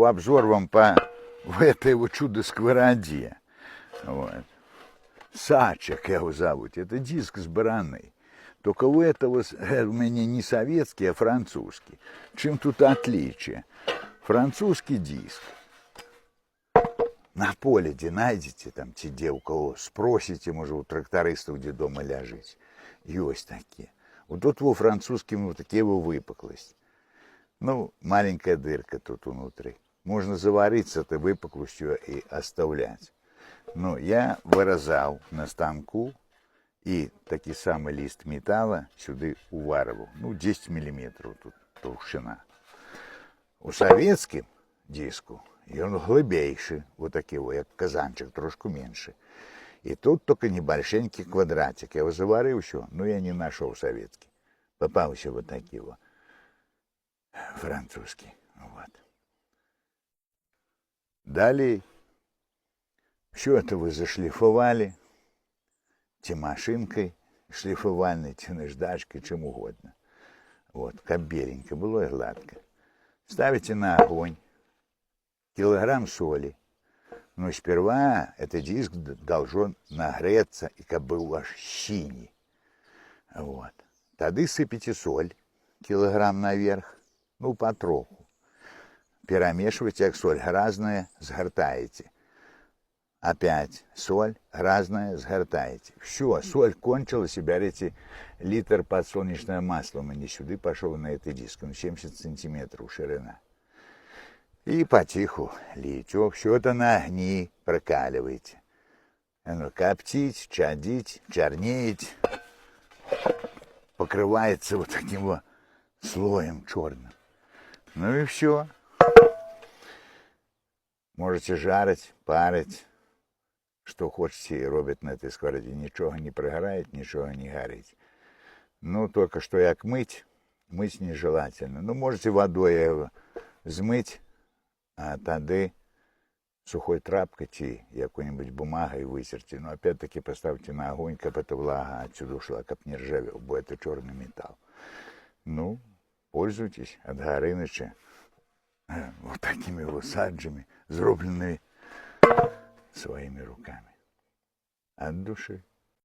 Обзор вам по этой вот чудо-сковороде. Вот. Сачек его зовут. Это диск с бараны. Только у этого у меня не советский, а французский. Чем тут отличие? Французский диск. На поле, где найдете, там, те, у кого спросите, может, у трактористов, где дома ляжете. Есть такие. Вот тут во французским вот такие его выпуклость. Ну, маленькая дырка тут внутри. Можно завариться этой выпуклостью и оставлять. Но я вырезал на станку и такой самый лист металла сюда уваривал. Ну, 10 миллиметров тут толщина. У советским диску он глибейший, вот такой, как казанчик, трошку меньше. И тут только небольшенький квадратик. Я его заварил еще, но я не нашел советский. Попал еще вот такие вот французский. Вот. Далее все это вы зашлифовали машинкой шлифовальной, наждачкой, чем угодно. Вот, как беленько было и гладко. Ставите на огонь килограмм соли. Но сперва этот диск должен нагреться, и как бы ваш синий. Вот. Тогда сыпите соль, килограмм наверх, ну, потроху. Перемешивайте, как соль разная, сгортаете. Опять соль разная, сгортаете. Все, соль кончилась, и берете литр подсолнечного масла. У меня сюда пошел на этот диск, он 70 сантиметров ширина. И потиху лейте. Все это на огне прокаливаете. Оно коптить, чадить, чернеет. Покрывается вот таким вот слоем черным. Ну и все. Можете жарить, парить. Что хочете, робить на этой сковороде. Ничего не прогорает, ничего не горит. Ну, только что як мыть нежелательно. Ну, можете водой его змыть, а тогда сухой тряпкой чи какой-нибудь бумагой вытерти. Но опять-таки поставьте на огонь, как эта влага отсюда ушла, как не ржавел, бо это черный металл. Ну, пользуйтесь от Горыныча вот такими вот саджами, зробленными своими руками. От души.